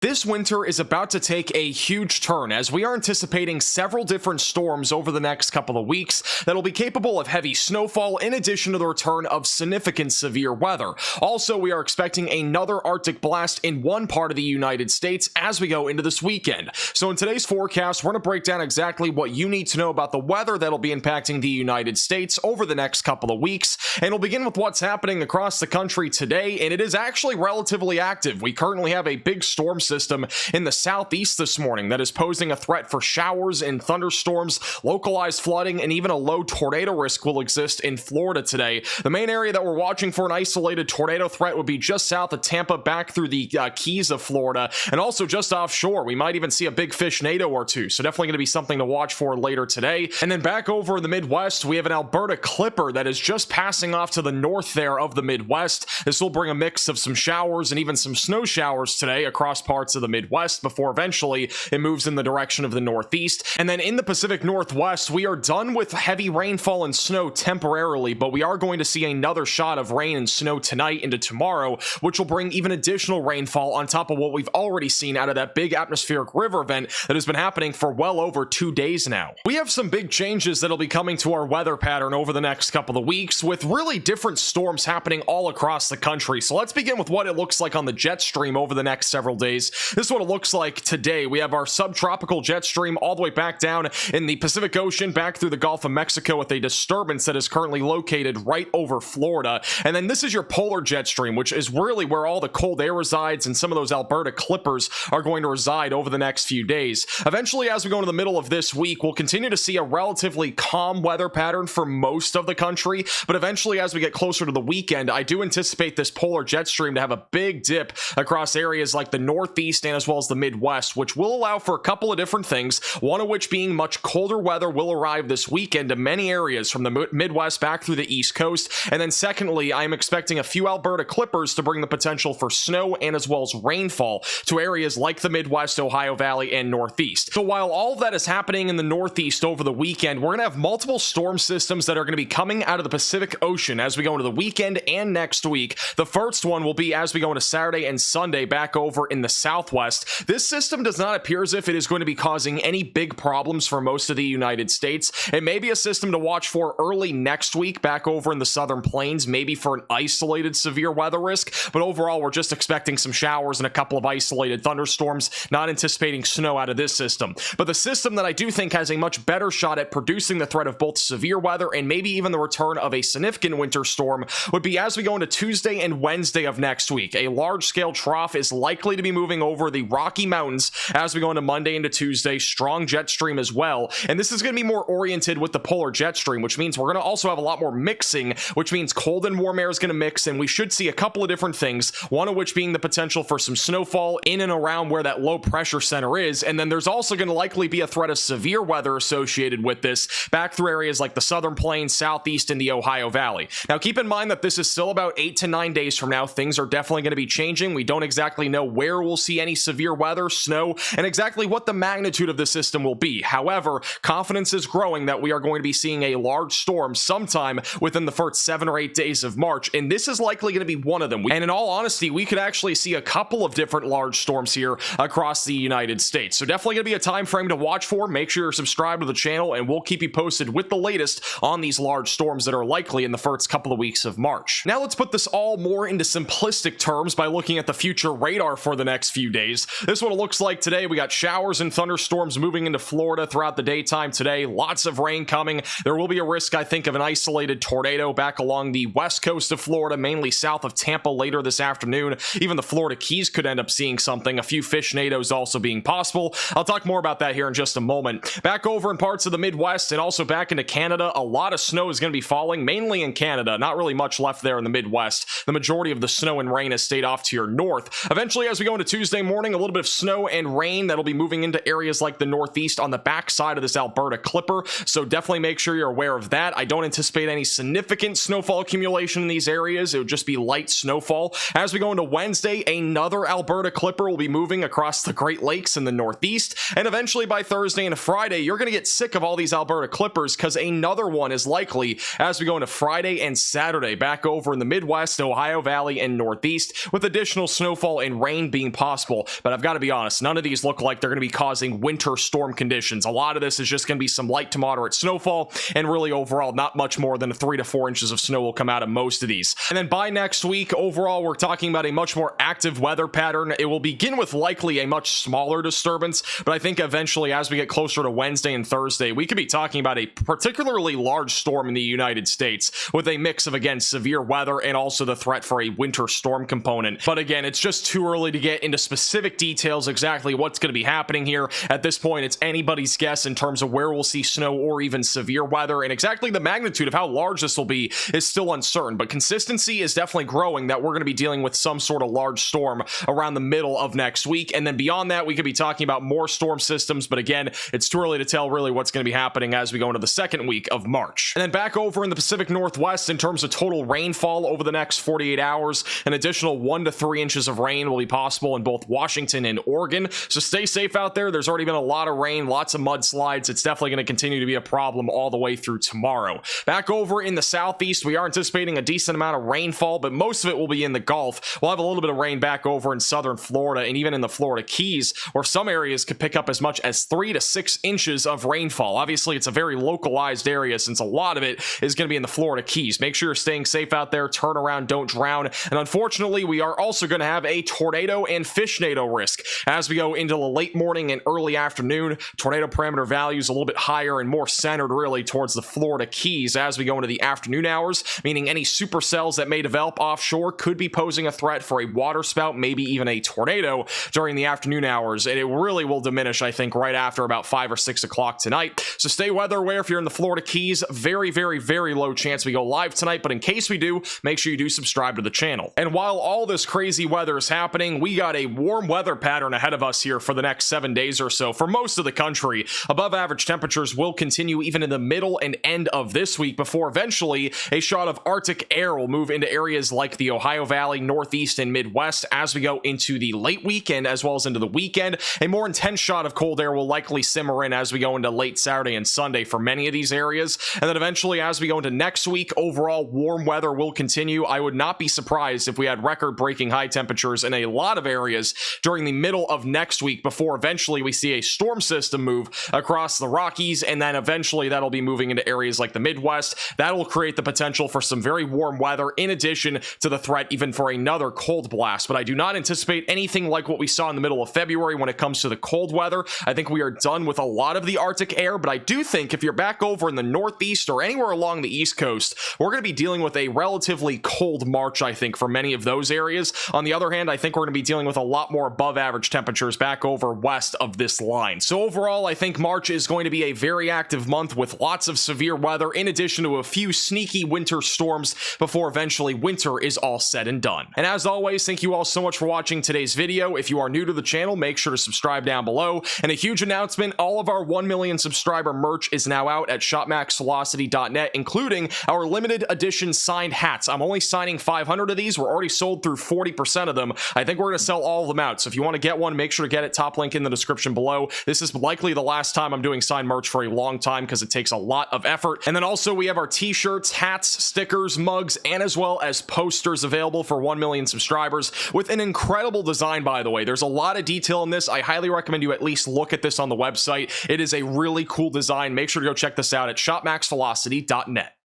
This winter is about to take a huge turn as we are anticipating several different storms over the next couple of weeks that'll be capable of heavy snowfall in addition to the return of significant severe weather. Also, we are expecting another Arctic blast in one part of the United States as we go into this weekend. So in today's forecast, we're going to break down exactly what you need to know about the weather that'll be impacting the United States over the next couple of weeks. And we'll begin with what's happening across the country today, and it is actually relatively active. We currently have a big storm system in the southeast this morning that is posing a threat for showers and thunderstorms, localized flooding, and even a low tornado risk will exist in Florida today. The main area that we're watching for an isolated tornado threat would be just south of Tampa, back through the Keys of Florida, and also just offshore. We might even see a big fishnado or two, so definitely going to be something to watch for later today. And then back over in the Midwest, we have an Alberta Clipper that is just passing off to the north there of the Midwest. This will bring a mix of some showers and even some snow showers today across parts of the Midwest before eventually it moves in the direction of the Northeast. And then in the Pacific Northwest, we are done with heavy rainfall and snow temporarily, but we are going to see another shot of rain and snow tonight into tomorrow, which will bring even additional rainfall on top of what we've already seen out of that big atmospheric river event that has been happening for well over 2 days now. We have some big changes that'll be coming to our weather pattern over the next couple of weeks, with really different storms happening all across the country. So let's begin with what it looks like on the jet stream over the next several days. This is what it looks like today. We have our subtropical jet stream all the way back down in the Pacific Ocean, back through the Gulf of Mexico, with a disturbance that is currently located right over Florida. And then this is your polar jet stream, which is really where all the cold air resides, and some of those Alberta Clippers are going to reside over the next few days. Eventually, as we go into the middle of this week, we'll continue to see a relatively calm weather pattern for most of the country, but eventually, as we get closer to the weekend, I do anticipate this polar jet stream to have a big dip across areas like the Northeast and as well as the Midwest, which will allow for a couple of different things, one of which being much colder weather will arrive this weekend to many areas from the Midwest back through the East Coast. And then secondly, I'm expecting a few Alberta Clippers to bring the potential for snow and as well as rainfall to areas like the Midwest, Ohio Valley, and Northeast. So while all of that is happening in the Northeast over the weekend, we're going to have multiple storm systems that are going to be coming out of the Pacific Ocean as we go into the weekend and next week. The first one will be as we go into Saturday and Sunday back over in the Southwest. This system does not appear as if it is going to be causing any big problems for most of the United States. It may be a system to watch for early next week back over in the southern plains, maybe for an isolated severe weather risk, but overall we're just expecting some showers and a couple of isolated thunderstorms, not anticipating snow out of this system. But the system that I do think has a much better shot at producing the threat of both severe weather and maybe even the return of a significant winter storm would be as we go into Tuesday and Wednesday of next week. A large-scale trough is likely to be moving over the Rocky Mountains as we go into Monday into Tuesday, strong jet stream as well. And this is going to be more oriented with the polar jet stream, which means we're going to also have a lot more mixing, which means cold and warm air is going to mix, and we should see a couple of different things, one of which being the potential for some snowfall in and around where that low pressure center is. And then there's also going to likely be a threat of severe weather associated with this back through areas like the southern plains, southeast, and the Ohio Valley. Now keep in mind that this is still about 8 to 9 days from now. Things are definitely going to be changing. We don't exactly know where we'll see any severe weather, snow, and exactly what the magnitude of the system will be. However, confidence is growing that we are going to be seeing a large storm sometime within the first 7 or 8 days of March, and this is likely going to be one of them. And in all honesty, we could actually see a couple of different large storms here across the United States. So definitely going to be a time frame to watch for. Make sure you're subscribed to the channel, and we'll keep you posted with the latest on these large storms that are likely in the first couple of weeks of March. Now let's put this all more into simplistic terms by looking at the future radar for the next few days. This is what it looks like today. We got showers and thunderstorms moving into Florida throughout the daytime today. Lots of rain coming. There will be a risk, I think, of an isolated tornado back along the west coast of Florida, mainly south of Tampa later this afternoon. Even the Florida Keys could end up seeing something. A few fishnados also being possible. I'll talk more about that here in just a moment. Back over in parts of the Midwest and also back into Canada, a lot of snow is going to be falling, mainly in Canada. Not really much left there in the Midwest. The majority of the snow and rain has stayed off to your north. Eventually, as we go into Tuesday morning, a little bit of snow and rain that'll be moving into areas like the Northeast on the backside of this Alberta Clipper, so definitely make sure you're aware of that. I don't anticipate any significant snowfall accumulation in these areas. It would just be light snowfall. As we go into Wednesday, another Alberta Clipper will be moving across the Great Lakes in the Northeast, and eventually by Thursday and Friday, you're going to get sick of all these Alberta Clippers because another one is likely as we go into Friday and Saturday back over in the Midwest, Ohio Valley, and Northeast, with additional snowfall and rain being possible possible, but I've got to be honest, none of these look like they're going to be causing winter storm conditions. A lot of this is just going to be some light to moderate snowfall, and really overall not much more than 3 to 4 inches of snow will come out of most of these. And then by next week, overall, we're talking about a much more active weather pattern. It will begin with likely a much smaller disturbance, but I think eventually as we get closer to Wednesday and Thursday, we could be talking about a particularly large storm in the United States with a mix of, again, severe weather and also the threat for a winter storm component. But again, it's just too early to get into specific details exactly what's going to be happening here. At this point, it's anybody's guess in terms of where we'll see snow or even severe weather, and exactly the magnitude of how large this will be is still uncertain, but consistency is definitely growing that we're going to be dealing with some sort of large storm around the middle of next week. And then beyond that, we could be talking about more storm systems, but again, it's too early to tell really what's going to be happening as we go into the second week of March. And then back over in the Pacific Northwest, in terms of total rainfall over the next 48 hours, an additional 1 to 3 inches of rain will be possible in both Washington and Oregon, so stay safe out there. There's already been a lot of rain, lots of mudslides. It's definitely going to continue to be a problem all the way through tomorrow. Back over in the southeast, we are anticipating a decent amount of rainfall, but most of it will be in the Gulf. We'll have a little bit of rain back over in southern Florida and even in the Florida Keys, where some areas could pick up as much as 3 to 6 inches of rainfall. Obviously, it's a very localized area since a lot of it is going to be in the Florida Keys. Make sure you're staying safe out there. Turn around, don't drown. And unfortunately, we are also going to have a tornado and fishnado risk as we go into the late morning and early afternoon. Tornado parameter values a little bit higher and more centered really towards the Florida Keys as we go into the afternoon hours, meaning any supercells that may develop offshore could be posing a threat for a waterspout, maybe even a tornado during the afternoon hours, and it really will diminish, I think, right after about 5 or 6 o'clock tonight. So stay weather aware if you're in the Florida Keys. Very, very, very low chance we go live tonight, but in case we do, make sure you do subscribe to the channel. And while all this crazy weather is happening, we got a warm weather pattern ahead of us here for the next 7 days or so. For most of the country, above average temperatures will continue even in the middle and end of this week before eventually a shot of Arctic air will move into areas like the Ohio Valley, Northeast, and Midwest as we go into the late weekend as well as into the weekend. A more intense shot of cold air will likely simmer in as we go into late Saturday and Sunday for many of these areas. And then eventually as we go into next week, overall warm weather will continue. I would not be surprised if we had record-breaking high temperatures in a lot of areas during the middle of next week before eventually we see a storm system move across the Rockies, and then eventually that'll be moving into areas like the Midwest. That will create the potential for some very warm weather in addition to the threat even for another cold blast. But I do not anticipate anything like what we saw in the middle of February when it comes to the cold weather. I think we are done with a lot of the Arctic air, but I do think if you're back over in the Northeast or anywhere along the East Coast, we're going to be dealing with a relatively cold March, I think, for many of those areas. On the other hand, I think we're going to be dealing with a lot more above average temperatures back over west of this line. So overall, I think March is going to be a very active month with lots of severe weather in addition to a few sneaky winter storms before eventually winter is all said and done. And as always, thank you all so much for watching today's video. If you are new to the channel, make sure to subscribe down below. And a huge announcement, all of our 1 million subscriber merch is now out at shopmaxvelocity.net, including our limited edition signed hats. I'm only signing 500 of these. We're already sold through 40% of them. I think we're going to sell all of them out. So if you want to get one, make sure to get it. Top link in the description below. This is likely the last time I'm doing signed merch for a long time because it takes a lot of effort. And then also we have our t-shirts, hats, stickers, mugs, and as well as posters available for 1 million subscribers with an incredible design, by the way. There's a lot of detail in this. I highly recommend you at least look at this on the website. It is a really cool design. Make sure to go check this out at shopmaxvelocity.net.